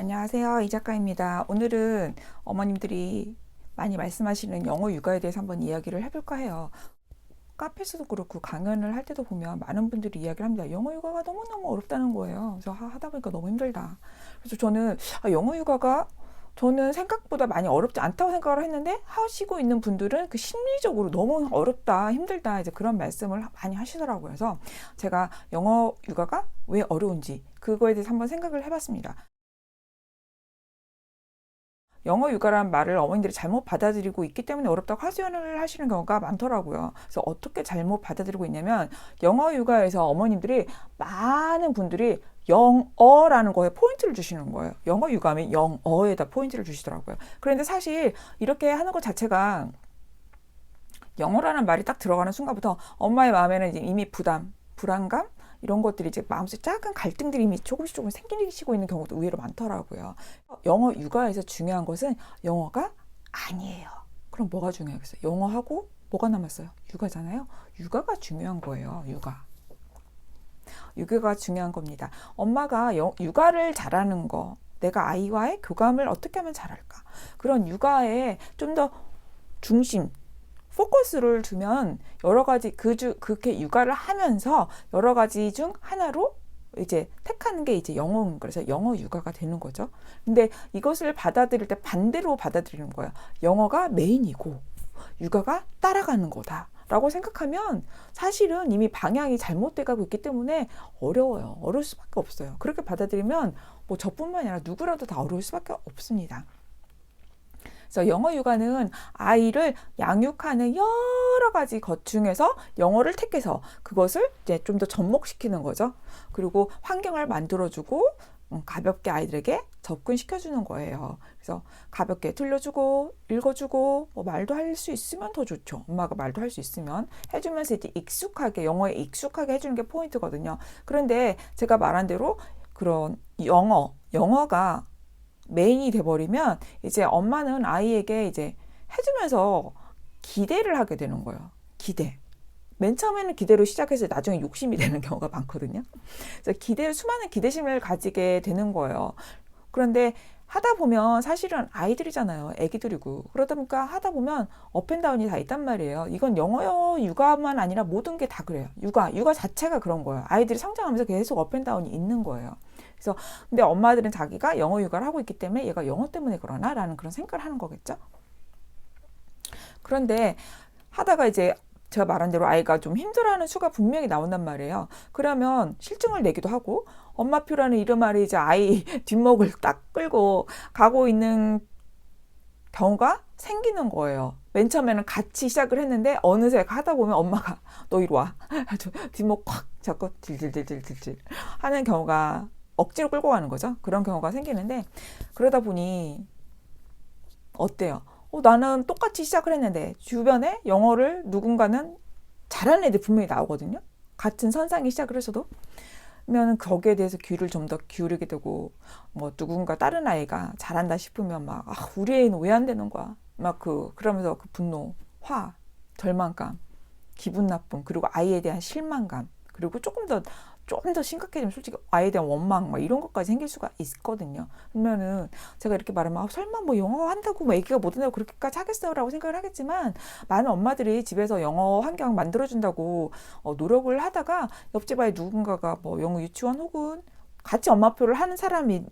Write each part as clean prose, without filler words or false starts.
안녕하세요. 이 작가입니다. 오늘은 어머님들이 많이 말씀하시는 영어 육아에 대해서 한번 이야기를 해볼까 해요. 카페에서도 그렇고 강연을 할 때도 보면 많은 분들이 이야기를 합니다. 영어 육아가 너무너무 어렵다는 거예요. 그래서 하다 보니까 너무 힘들다. 그래서 저는 영어 육아가 저는 생각보다 많이 어렵지 않다고 생각을 했는데 하시고 있는 분들은 그 심리적으로 너무 어렵다, 힘들다 이제 그런 말씀을 많이 하시더라고요. 그래서 제가 영어 육아가 왜 어려운지 그거에 대해서 한번 생각을 해봤습니다. 영어 육아란 말을 어머님들이 잘못 받아들이고 있기 때문에 어렵다고 하소연을 하시는 경우가 많더라고요. 그래서 어떻게 잘못 받아들이고 있냐면 영어 육아에서 어머님들이 많은 분들이 영어라는 거에 포인트를 주시는 거예요. 영어 육아하면 영어에다 포인트를 주시더라고요. 그런데 사실 이렇게 하는 것 자체가 영어라는 말이 딱 들어가는 순간부터 엄마의 마음에는 이미 부담, 불안감 이런 것들이 이제 마음속에 작은 갈등들이 이미 조금씩 생기시고 있는 경우도 의외로 많더라고요. 영어 육아에서 중요한 것은 영어가 아니에요. 그럼 뭐가 중요하겠어요? 영어하고 뭐가 남았어요? 육아잖아요. 육아가 중요한 거예요. 육아가 중요한 겁니다. 엄마가 육아를 잘하는 거, 내가 아이와의 교감을 어떻게 하면 잘할까? 그런 육아에 좀 더 중심, 포커스를 두면 여러 가지 그렇게 육아를 하면서 여러 가지 중 하나로 이제 택하는 게 이제 영어인 거예요. 그래서 영어 육아가 되는 거죠. 근데 이것을 받아들일 때 반대로 받아들이는 거예요. 영어가 메인이고 육아가 따라가는 거다. 라고 생각하면 사실은 이미 방향이 잘못돼 가고 있기 때문에 어려워요. 어려울 수밖에 없어요. 그렇게 받아들이면 뭐 저뿐만 아니라 누구라도 다 어려울 수밖에 없습니다. 그래서 영어 육아는 아이를 양육하는 여러 가지 것 중에서 영어를 택해서 그것을 이제 좀 더 접목시키는 거죠. 그리고 환경을 만들어주고 가볍게 아이들에게 접근시켜주는 거예요. 그래서 가볍게 들려주고 읽어주고 뭐 말도 할 수 있으면 더 좋죠. 엄마가 말도 할 수 있으면 해주면서 이제 익숙하게 영어에 익숙하게 해주는 게 포인트거든요. 그런데 제가 말한 대로 그런 영어가 메인이 돼버리면 이제 엄마는 아이에게 이제 해주면서 기대를 하게 되는 거예요. 기대. 맨 처음에는 기대로 시작해서 나중에 욕심이 되는 경우가 많거든요. 그래서 수많은 기대심을 가지게 되는 거예요. 그런데 하다 보면 사실은 아이들이잖아요. 애기들이고. 그러다 보니까 하다 보면 업앤다운이 다 있단 말이에요. 이건 영어 육아만 아니라 모든 게 다 그래요. 육아 자체가 그런 거예요. 아이들이 성장하면서 계속 업앤다운이 있는 거예요. 그래서 근데 엄마들은 자기가 영어 육아를 하고 있기 때문에 얘가 영어 때문에 그러나? 라는 그런 생각을 하는 거겠죠. 그런데 하다가 이제 제가 말한 대로 아이가 좀 힘들어하는 수가 분명히 나온단 말이에요. 그러면 실증을 내기도 하고 엄마표라는 이름 아래 이제 아이 뒷목을 딱 끌고 가고 있는 경우가 생기는 거예요. 맨 처음에는 같이 시작을 했는데 어느새 하다 보면 엄마가 너 이리 와. 뒷목 콱 잡고 딜딜딜딜딜 하는 경우가 억지로 끌고 가는 거죠. 그런 경우가 생기는데 그러다 보니 어때요? 나는 똑같이 시작을 했는데 주변에 영어를 누군가는 잘하는 애들 분명히 나오거든요. 같은 선상에 시작을 해서도. 그러면 거기에 대해서 귀를 좀 더 기울이게 되고 뭐 누군가 다른 아이가 잘한다 싶으면 막 우리 애는 왜 안 되는 거야? 막 그러면서 그 분노, 화, 절망감, 기분 나쁨, 그리고 아이에 대한 실망감, 그리고 조금 더 심각해지면 솔직히 아이에 대한 원망 막 이런 것까지 생길 수가 있거든요. 그러면은 제가 이렇게 말하면 설마 뭐 영어 한다고 뭐 애기가 못한다고 그렇게까지 하겠어라고 생각을 하겠지만 많은 엄마들이 집에서 영어 환경 만들어준다고 노력을 하다가 옆집 아이 누군가가 뭐 영어 유치원 혹은 같이 엄마표를 하는 사람이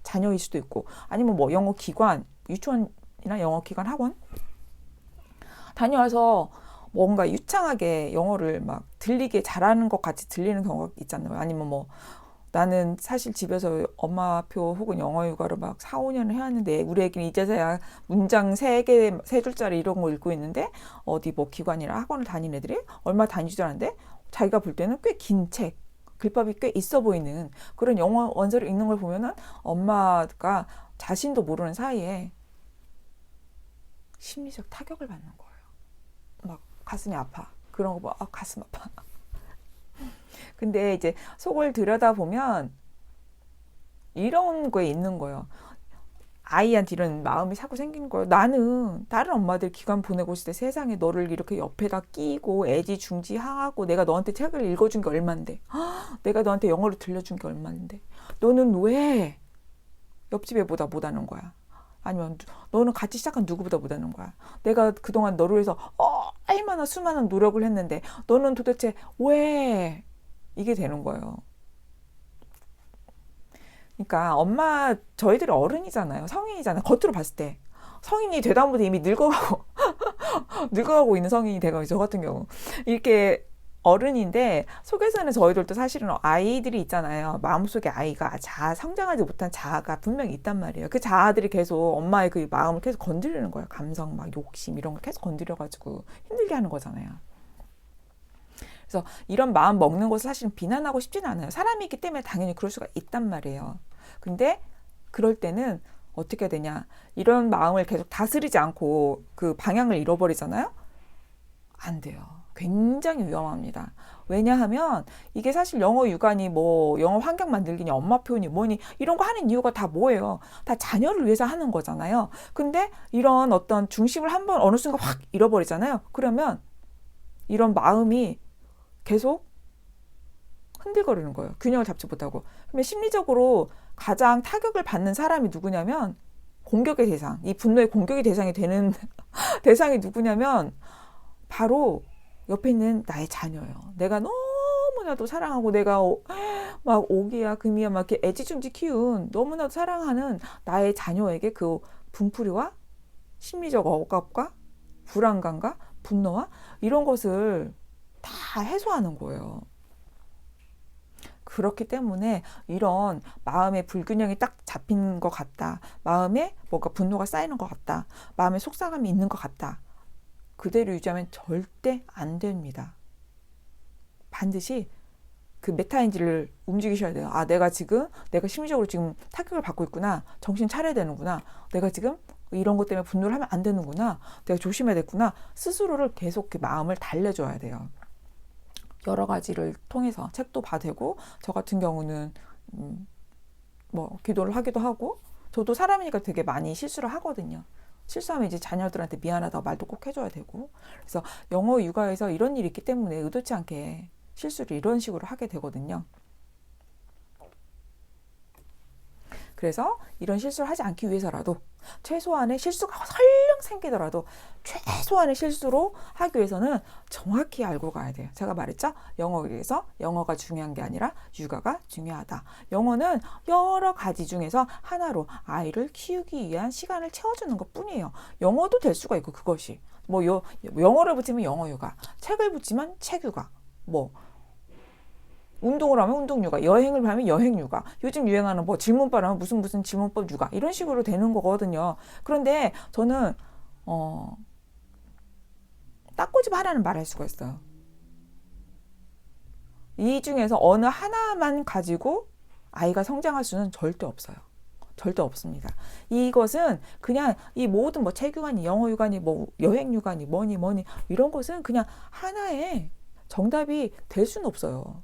자녀일 수도 있고 아니면 뭐 영어 기관 유치원이나 영어 기관 학원 다녀와서 뭔가 유창하게 영어를 막 들리게 잘하는 것 같이 들리는 경우가 있잖아요. 아니면 뭐 나는 사실 집에서 엄마표 혹은 영어 육아를 막 4, 5년을 해왔는데 우리 애기는 이제서야 문장 3개, 3줄짜리 이런 거 읽고 있는데 어디 뭐 기관이나 학원을 다니는 애들이 얼마 다니지도 않은데 자기가 볼 때는 꽤 긴 책, 글밥이 꽤 있어 보이는 그런 영어 원서를 읽는 걸 보면은 엄마가 자신도 모르는 사이에 심리적 타격을 받는 거예요. 막 가슴이 아파. 그런 거 봐. 가슴 아파. 근데 이제 속을 들여다보면 이런 거에 있는 거예요. 아이한테 이런 마음이 자꾸 생기는 거예요. 나는 다른 엄마들 기관 보내고 있을 때 세상에 너를 이렇게 옆에다 끼고 애지중지하고 내가 너한테 책을 읽어준 게 얼만데 내가 너한테 영어를 들려준 게 얼만데 너는 왜 옆집 애보다 못하는 거야. 아니면 너는 같이 시작한 누구보다 못하는 거야. 내가 그동안 너를 위해서 얼마나 수많은 노력을 했는데 너는 도대체 왜 이게 되는 거예요. 그러니까 저희들이 어른이잖아요. 성인이잖아요. 겉으로 봤을 때. 성인이 되다 보니 이미 늙어가고 늙어가고 있는 성인이 돼가지고 저 같은 경우 이렇게 어른인데 속에서는 저희들도 사실은 아이들이 있잖아요. 마음속에 아이가 성장하지 못한 자아가 분명히 있단 말이에요. 그 자아들이 계속 엄마의 그 마음을 계속 건드리는 거예요. 감성, 막 욕심 이런 걸 계속 건드려가지고 힘들게 하는 거잖아요. 그래서 이런 마음 먹는 것을 사실은 비난하고 싶지는 않아요. 사람이기 때문에 당연히 그럴 수가 있단 말이에요. 근데 그럴 때는 어떻게 되냐. 이런 마음을 계속 다스리지 않고 그 방향을 잃어버리잖아요. 안 돼요. 굉장히 위험합니다. 왜냐하면 이게 사실 영어 육아니 뭐 영어 환경 만들기니 엄마 표현이 뭐니 이런 거 하는 이유가 다 뭐예요? 다 자녀를 위해서 하는 거잖아요. 근데 이런 어떤 중심을 한번 어느 순간 확 잃어버리잖아요. 그러면 이런 마음이 계속 흔들거리는 거예요. 균형을 잡지 못하고. 그러면 심리적으로 가장 타격을 받는 사람이 누구냐면 공격의 대상, 이 분노의 공격의 대상이 되는 대상이 누구냐면 바로 옆에 있는 나의 자녀예요. 내가 너무나도 사랑하고 내가 막 오기야 금이야 막 이렇게 애지중지 키운 너무나도 사랑하는 나의 자녀에게 그 분풀이와 심리적 억압과 불안감과 분노와 이런 것을 다 해소하는 거예요. 그렇기 때문에 이런 마음의 불균형이 딱 잡힌 것 같다. 마음에 뭔가 분노가 쌓이는 것 같다. 마음에 속상함이 있는 것 같다. 그대로 유지하면 절대 안 됩니다. 반드시 그 메타인지를 움직이셔야 돼요. 아, 내가 심리적으로 지금 타격을 받고 있구나. 정신 차려야 되는구나. 내가 지금 이런 것 때문에 분노를 하면 안 되는구나. 내가 조심해야 되겠구나. 스스로를 계속 그 마음을 달래줘야 돼요. 여러 가지를 통해서 책도 봐대고 저 같은 경우는 뭐 기도를 하기도 하고 저도 사람이니까 되게 많이 실수를 하거든요. 실수하면 이제 자녀들한테 미안하다고 말도 꼭 해줘야 되고 그래서 영어 육아에서 이런 일이 있기 때문에 의도치 않게 실수를 이런 식으로 하게 되거든요. 그래서 이런 실수를 하지 않기 위해서라도 최소한의 실수가 설령 생기더라도 최소한의 실수로 하기 위해서는 정확히 알고 가야 돼요. 제가 말했죠? 영어에서 영어가 중요한 게 아니라 육아가 중요하다. 영어는 여러 가지 중에서 하나로 아이를 키우기 위한 시간을 채워주는 것 뿐이에요. 영어도 될 수가 있고 그것이 뭐 영어를 붙이면 영어 육아, 책을 붙이면 책 육아, 뭐 운동을 하면 운동 육아, 여행을 하면 여행 육아, 요즘 유행하는 뭐 질문법 하면 무슨 질문법 육아 이런 식으로 되는 거거든요. 그런데 저는 딱꼬집 하나는 말할 수가 있어요. 이 중에서 어느 하나만 가지고 아이가 성장할 수는 절대 없어요. 절대 없습니다. 이것은 그냥 이 모든 뭐 책 육아니 영어 육아니 뭐 여행 육아니 뭐니 이런 것은 그냥 하나의 정답이 될 수는 없어요.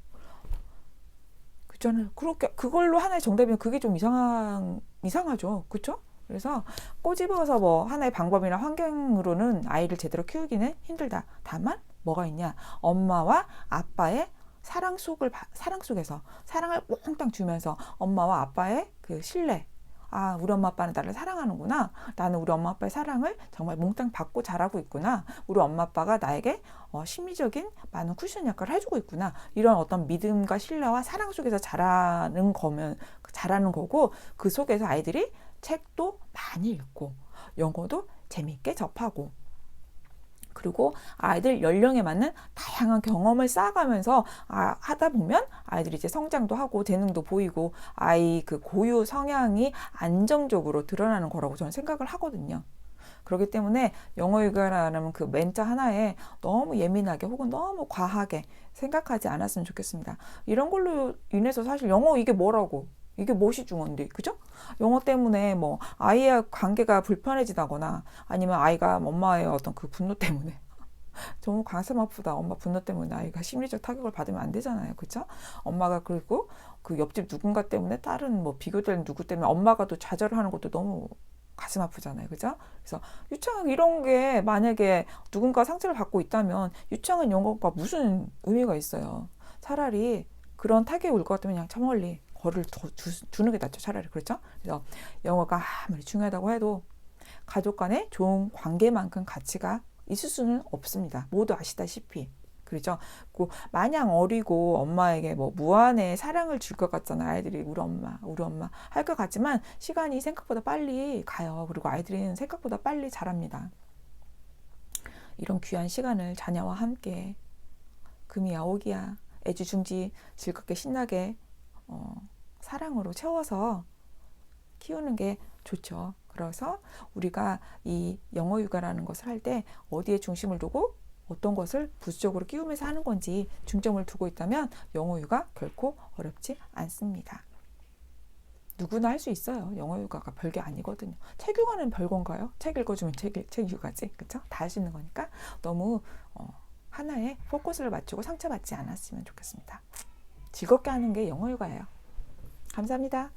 저는 그렇게 그걸로 하나의 정답이면 그게 좀 이상하죠, 그렇죠? 그래서 꼬집어서 뭐 하나의 방법이나 환경으로는 아이를 제대로 키우기는 힘들다. 다만 뭐가 있냐? 엄마와 아빠의 사랑 속에서 사랑을 몽땅 주면서 엄마와 아빠의 그 신뢰. 아, 우리 엄마 아빠는 나를 사랑하는구나. 나는 우리 엄마 아빠의 사랑을 정말 몽땅 받고 자라고 있구나. 우리 엄마 아빠가 나에게 심리적인 많은 쿠션 역할을 해주고 있구나. 이런 어떤 믿음과 신뢰와 사랑 속에서 자라는 거고 그 속에서 아이들이 책도 많이 읽고 영어도 재미있게 접하고 그리고 아이들 연령에 맞는 다양한 경험을 쌓아가면서 하다 보면 아이들이 이제 성장도 하고 재능도 보이고 아이 그 고유 성향이 안정적으로 드러나는 거라고 저는 생각을 하거든요. 그렇기 때문에 영어 육아라는 그 멘트 하나에 너무 예민하게 혹은 너무 과하게 생각하지 않았으면 좋겠습니다. 이런 걸로 인해서 사실 영어 이게 뭐라고 이게 무엇이 중요한데, 그죠? 영어 때문에 뭐 아이와 관계가 불편해지다거나 아니면 아이가 엄마의 어떤 그 분노 때문에 너무 가슴 아프다. 엄마 분노 때문에 아이가 심리적 타격을 받으면 안 되잖아요. 그죠? 엄마가 그리고 그 옆집 누군가 때문에 다른 뭐 비교되는 누구 때문에 엄마가 또 좌절하는 것도 너무 가슴 아프잖아요. 그죠? 그래서 유치원 이런 게 만약에 누군가 상처를 받고 있다면 유치원 영어가 무슨 의미가 있어요. 차라리 그런 타격이 올 것 같으면 그냥 저 멀리 벌을 더 주는 게 낫죠, 차라리. 그렇죠? 그래서 영어가 아무리 중요하다고 해도 가족 간의 좋은 관계만큼 가치가 있을 수는 없습니다. 모두 아시다시피. 그렇죠? 마냥 어리고 엄마에게 뭐 무한의 사랑을 줄 것 같잖아요. 아이들이 우리 엄마 할 것 같지만 시간이 생각보다 빨리 가요. 그리고 아이들은 생각보다 빨리 자랍니다. 이런 귀한 시간을 자녀와 함께 금이야 오기야 애지중지 즐겁게 신나게 사랑으로 채워서 키우는 게 좋죠. 그래서 우리가 이 영어 육아라는 것을 할 때 어디에 중심을 두고 어떤 것을 부수적으로 끼우면서 하는 건지 중점을 두고 있다면 영어 육아 결코 어렵지 않습니다. 누구나 할 수 있어요. 영어 육아가 별게 아니거든요. 책 육아는 별건가요? 책 읽어주면 책 육아지. 그쵸? 다 할 수 있는 거니까 너무 하나에 포커스를 맞추고 상처받지 않았으면 좋겠습니다. 즐겁게 하는 게 영어 육아예요. 감사합니다.